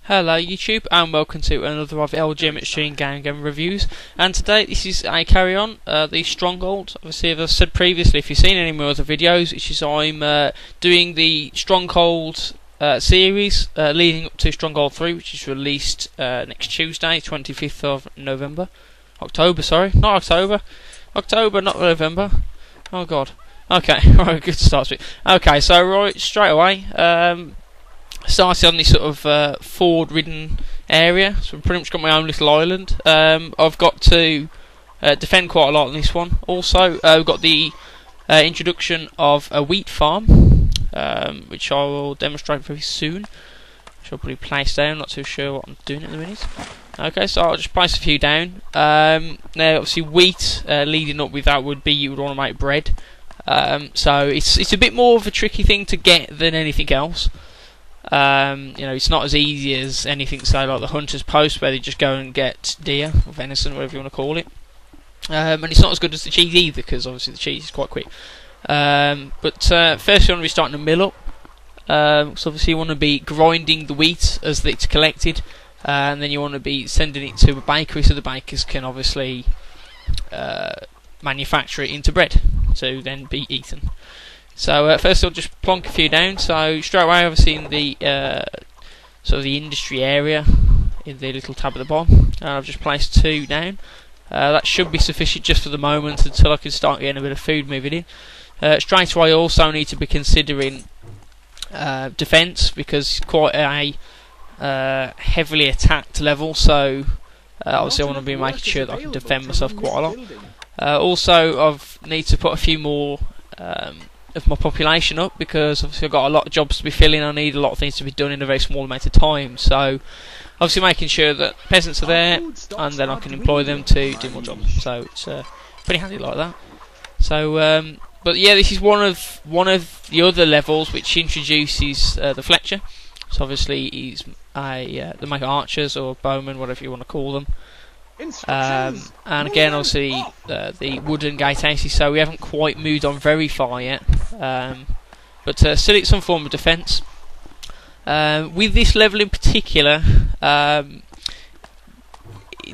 Hello YouTube and welcome to another of LGM Extreme Game Reviews, and today this is a carry on the Stronghold. Obviously, as I've said previously, if you've seen any more other videos, which is I'm doing the Stronghold series leading up to Stronghold 3, which is released next Tuesday, 25th of October, sorry, not October, not November, oh god, okay, right, good start to it. Okay, so right, straight away, started on this sort of forward-ridden area, so I've pretty much got my own little island. I've got to defend quite a lot on this one. Also, we've got the introduction of a wheat farm, which I will demonstrate very soon. Which I'll probably place down, not too sure what I'm doing at the minute. Okay, so I'll just place a few down. Now, obviously, wheat leading up with that would be you would want to make bread. So it's a bit more of a tricky thing to get than anything else. You know, it's not as easy as anything, say, like the Hunter's Post, where they just go and get deer or venison, whatever you want to call it. And it's not as good as the cheese either, because obviously the cheese is quite quick. But first you want to be starting to mill up. So obviously you want to be grinding the wheat as it's collected, and then you want to be sending it to a bakery, so the bakers can obviously manufacture it into bread to then be eaten. So first I'll just plonk a few down. So straight away, obviously in the sort of the industry area, in the little tab at the bottom, I've just placed 2 down. That should be sufficient just for the moment until I can start getting a bit of food moving in. Straight away, I also need to be considering defence, because it's quite a heavily attacked level. So obviously I want to be making sure that I can defend myself quite a lot. Also, I need to put a few more of my population up, because obviously I've got a lot of jobs to be filling. I need a lot of things to be done in a very small amount of time, so obviously making sure that peasants are there, and then I can employ them to do more jobs. So it's pretty handy like that. So but yeah, this is one of the other levels which introduces the Fletcher. So obviously he's they make archers or bowmen, whatever you want to call them. And again, obviously the wooden gatehouses, so we haven't quite moved on very far yet, but still it's some form of defence. With this level in particular,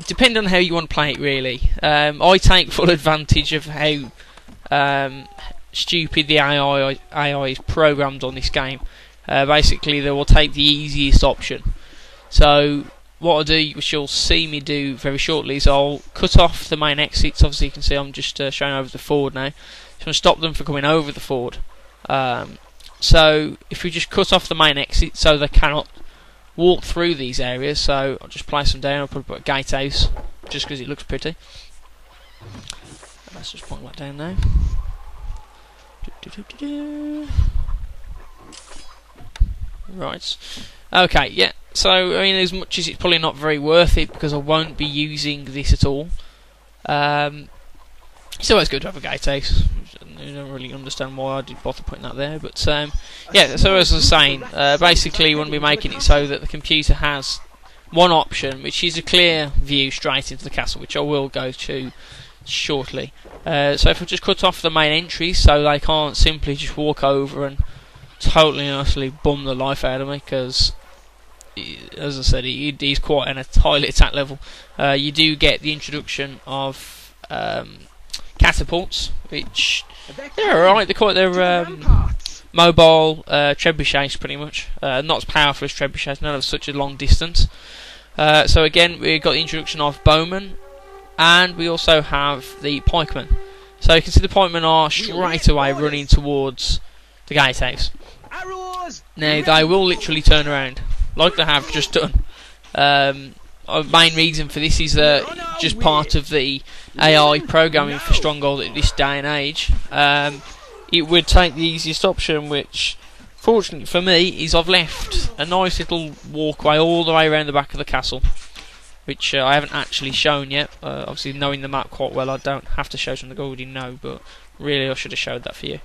depending on how you want to play it really, I take full advantage of how stupid the AI is programmed on this game. Basically they will take the easiest option. So what I'll do, which you'll see me do very shortly, is I'll cut off the main exits. Obviously you can see I'm just showing over the ford now. So I'm stop them from coming over the ford. So if we just cut off the main exit so they cannot walk through these areas, so I'll just place them down. I'll probably put a gatehouse just because it looks pretty. Let's just point that down now. Right. Okay, yeah. So, I mean, as much as it's probably not very worth it, because I won't be using this at all, it's always good to have a gatehouse. I don't really understand why I did bother putting that there, but yeah, so as I was saying, basically you want to be making it so that the computer has one option, which is a clear view straight into the castle, which I will go to shortly. So if I just cut off the main entries so they can't simply just walk over and totally and utterly bum the life out of me, because as I said, he's quite an highly attack level. You do get the introduction of catapults, which they're alright. They're mobile trebuchets, pretty much. Not as powerful as trebuchets, not of such a long distance. So again, we got the introduction of bowmen, and we also have the pikemen. So you can see the pikemen are straight away running towards the gatehouse. Now they will literally turn around, like they have just done. Main reason for this is just part of the AI programming for Stronghold at this day and age. It would take the easiest option, which fortunately for me is I've left a nice little walkway all the way around the back of the castle, which I haven't actually shown yet. Obviously, knowing the map quite well, I don't have to show something I already know, but really I should have showed that for you.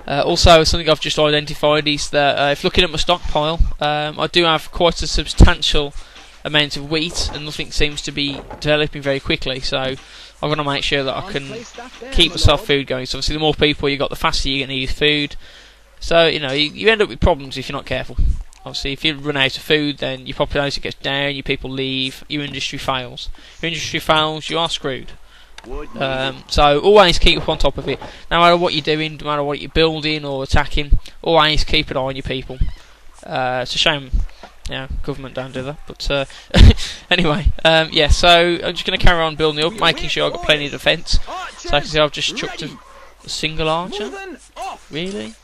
Also, something I've just identified is that if looking at my stockpile, I do have quite a substantial amount of wheat, and nothing seems to be developing very quickly, so I'm going to make sure that I can keep myself food going. So obviously the more people you got, the faster you're going to use food. So, you know, you end up with problems if you're not careful. obviously if you run out of food, then your popularity gets down, your people leave, your industry fails. Your industry fails, you are screwed. So always keep up on top of it. No matter what you're doing, no matter what you're building or attacking, always keep an eye on your people. It's a shame, government don't do that. But anyway, yeah. So I'm just going to carry on building up, making sure I've got plenty of defence. So I can see I've just chucked a single archer. Really?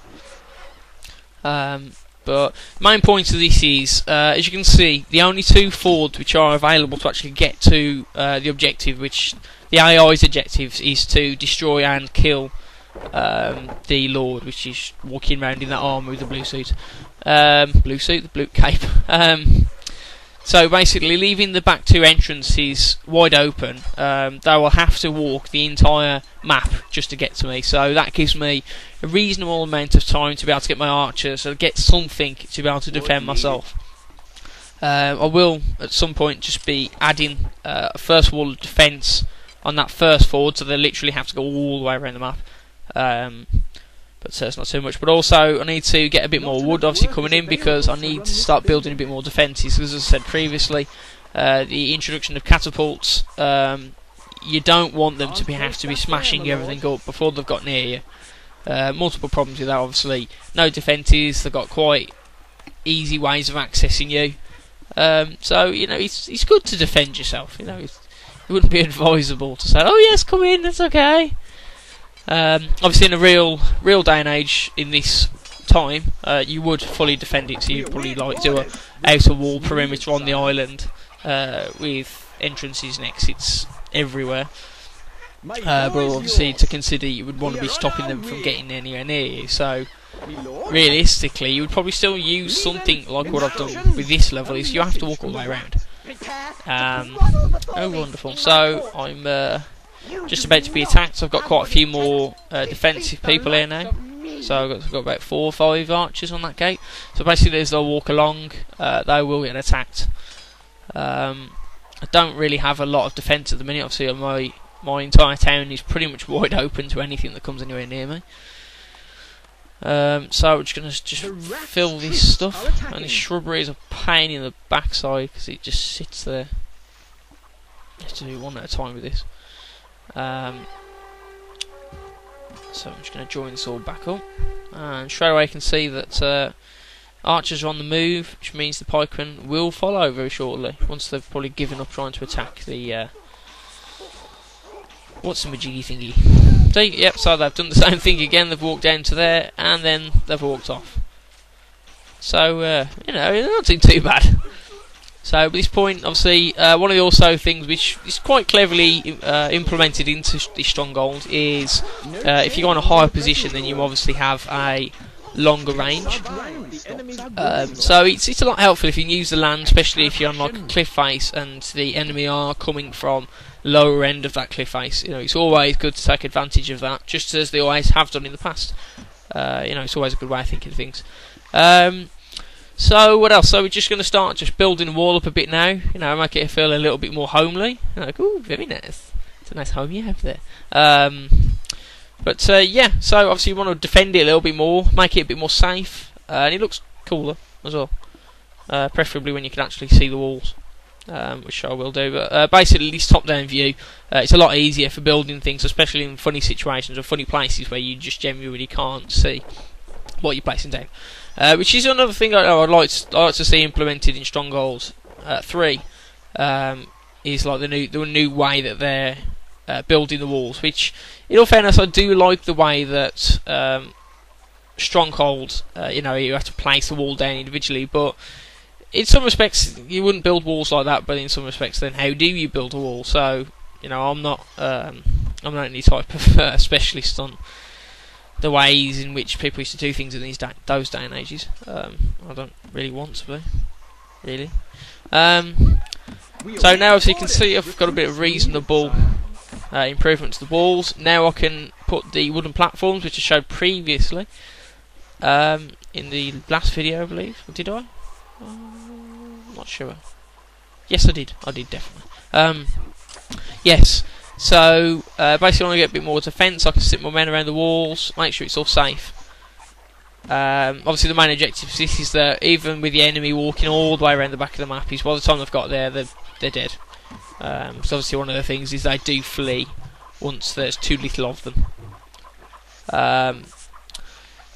But main point of this is, as you can see, the only 2 fords which are available to actually get to the objective, which the AI's objective is to destroy and kill the Lord, which is walking around in that armour with the blue suit. The blue cape. So basically, leaving the back 2 entrances wide open, they will have to walk the entire map just to get to me. So that gives me a reasonable amount of time to be able to get my archers, so get something to be able to defend myself. I will at some point just be adding a first wall of defence on that first ford, so they literally have to go all the way around the map. But it's not too much. But also I need to get a bit more wood obviously coming in, because I need to start building a bit more defences. As I said previously, the introduction of catapults, you don't want them to have to be smashing everything up before they've got near you. Multiple problems with that obviously. No defences, they've got quite easy ways of accessing you. So it's good to defend yourself. It wouldn't be advisable to say, oh yes, come in, it's okay. Obviously in a real day and age in this time, you would fully defend it, so you'd probably do a outer wall perimeter on the island with entrances and exits everywhere. But obviously to consider, you would want to be stopping them from getting anywhere near you, so realistically you would probably still use something like what I've done with this level, is you have to walk all the way around. Oh wonderful. So I'm just about to be attacked. I've got quite a few more defensive people here now. So I've got about 4 or 5 archers on that gate. So basically as they'll walk along, they will get attacked. I don't really have a lot of defence at the minute. Obviously my entire town is pretty much wide open to anything that comes anywhere near me. So we're just going to fill this stuff, and this shrubbery is a pain in the backside because it just sits there. You have to do one at a time with this. So I'm just going to join this all back up, and straight away I can see that archers are on the move, which means the pikemen will follow very shortly, once they've probably given up trying to attack the what's the majiggy thingy? See, yep, so they've done the same thing again. They've walked down to there, and then they've walked off. So, not doing too bad. So, at this point, obviously, one of the also things which is quite cleverly implemented into the Stronghold is, if you go on a higher position, then you obviously have a longer range. So it's a lot helpful if you can use the land, especially if you're on like a cliff face and the enemy are coming from lower end of that cliff face. It's always good to take advantage of that, just as they always have done in the past. It's always a good way of thinking of things. So what else? So we're just going to start just building the wall up a bit now. Make it feel a little bit more homely. Ooh, very nice. It's a nice home you have there. But yeah, so obviously you want to defend it a little bit more, make it a bit more safe, and it looks cooler as well. Preferably when you can actually see the walls, which I will do. But basically, this top-down view, it's a lot easier for building things, especially in funny situations or funny places where you just genuinely can't see what you're placing down. Which is another thing I'd like to see implemented in Stronghold 3. Is like the new way that they're building the walls. Which, in all fairness, I do like the way that Stronghold, you have to place the wall down individually, but in some respects you wouldn't build walls like that. But in some respects, then how do you build a wall? So I'm not any type of specialist on the ways in which people used to do things in those day and ages. I don't really want to be, really. So now, as you can see, I've got a bit of reasonable improvement to the walls. Now I can put the wooden platforms, which I showed previously in the last video, I believe. Or did I? Not sure. Yes, I did. I did definitely. Yes. So basically, I want to get a bit more defence. I can sit more men around the walls, make sure it's all safe. Obviously the main objective of this is that even with the enemy walking all the way around the back of the map, is by the time they've got there, they're dead. So obviously one of the things is they do flee once there's too little of them.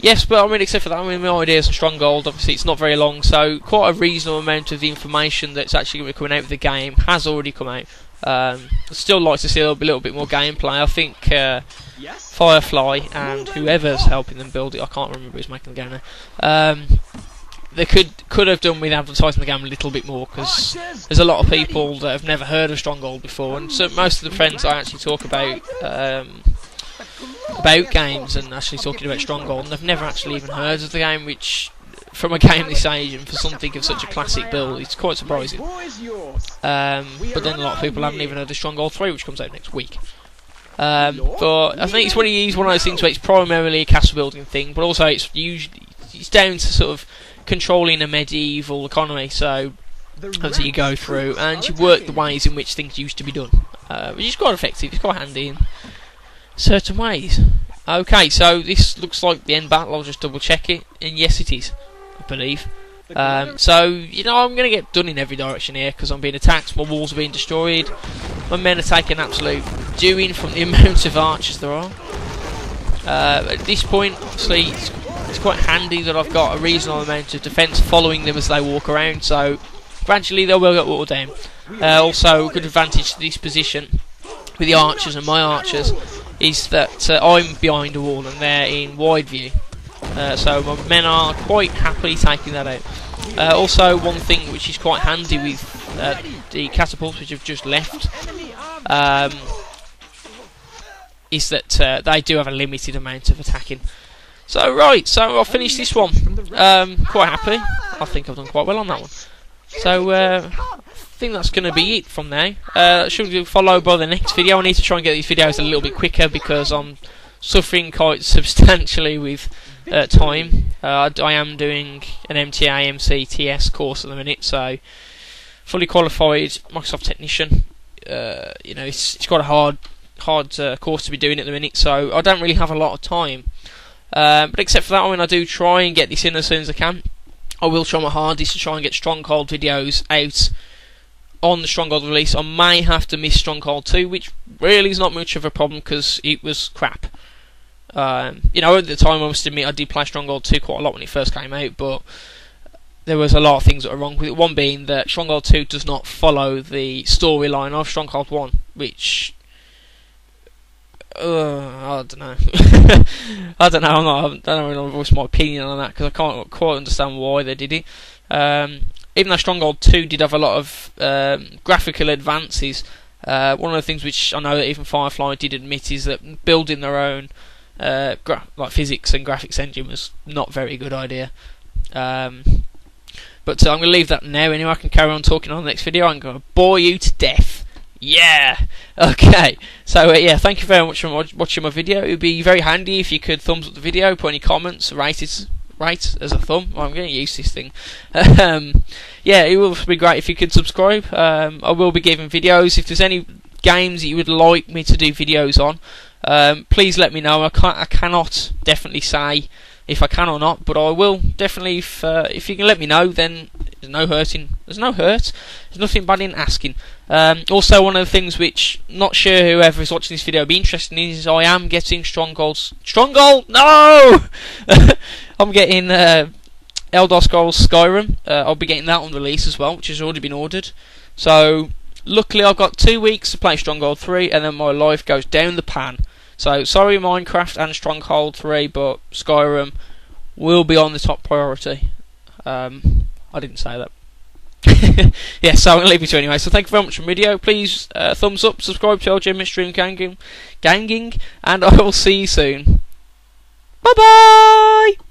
Yes, but I mean, except for that, I mean, my ideas on Stronghold, obviously it's not very long, so quite a reasonable amount of the information that's actually going to be coming out of the game has already come out. I'd still like to see a little bit more gameplay. I think Firefly and whoever's helping them build it, I can't remember who's making the game now, they could have done with advertising the game a little bit more, because there's a lot of people that have never heard of Stronghold before, and so most of the friends I actually talk about games and actually talking about Stronghold, and they've never actually even heard of the game, which from a game this age and for something of such a classic build, it's quite surprising. But then a lot of people haven't even heard of Stronghold 3, which comes out next week. But I think it's one of those things where it's primarily a castle building thing, but also it's down to sort of controlling a medieval economy. So as you go through and you work the ways in which things used to be done, which is quite effective. It's quite handy in certain ways. Okay, so this looks like the end battle. I'll just double check it, and yes, it is, I believe. So, you know, I'm going to get done in every direction here because I'm being attacked, my walls are being destroyed, my men are taking absolute doing from the amount of archers there are. At this point, obviously, it's quite handy that I've got a reasonable amount of defence following them as they walk around, so gradually they will get watered down. Also, a good advantage to this position with the archers and my archers is that I'm behind a wall and they're in wide view. So my men are quite happily taking that out. Also, one thing which is quite handy with the catapults which have just left is that they do have a limited amount of attacking. So right, so I'll finish this one. Quite happy. I think I've done quite well on that one. So I think that's going to be it from now. Should be followed by the next video. I need to try and get these videos a little bit quicker because I'm suffering quite substantially with time. I am doing an MTA MCTS course at the minute, so fully qualified Microsoft technician. You know, it's quite a hard course to be doing at the minute, so I don't really have a lot of time. But except for that, I mean, I do try and get this in as soon as I can. I will try my hardest to try and get Stronghold videos out on the Stronghold release. I may have to miss Stronghold 2, which really is not much of a problem because it was crap. You know, at the time, I must admit, I did play Stronghold 2 quite a lot when it first came out, but there was a lot of things that were wrong with it. One being that Stronghold 2 does not follow the storyline of Stronghold 1, which I don't know. I don't know. I don't really voice my opinion on that because I can't quite understand why they did it. Even though Stronghold 2 did have a lot of graphical advances, one of the things which I know that even Firefly did admit is that building their own like physics and graphics engine was not a very good idea. But I'm going to leave that now. Anyway, I can carry on talking on the next video. I'm going to bore you to death. Yeah! Okay, so yeah, thank you very much for watching my video. It would be very handy if you could thumbs up the video, put any comments, rate as a thumb. Well, I'm getting used to this thing. Yeah, it will be great if you could subscribe. I will be giving videos. If there's any games that you would like me to do videos on, please let me know. I cannot definitely say if I can or not, but I will definitely. If you can let me know, then there's no hurting. There's no hurt. There's nothing bad in asking. Also, one of the things which not sure whoever is watching this video will be interested in is I am getting Stronghold. No, I'm getting Elder Scrolls Skyrim. I'll be getting that on release as well, which has already been ordered. So luckily, I've got 2 weeks to play Stronghold 3, and then my life goes down the pan. So sorry, Minecraft and Stronghold 3, but Skyrim will be on the top priority. I didn't say that. Yeah, so I'm going to leave you to anyway. So thank you very much for the video. Please thumbs up, subscribe to LG Stream Ganging, and I will see you soon. Bye bye!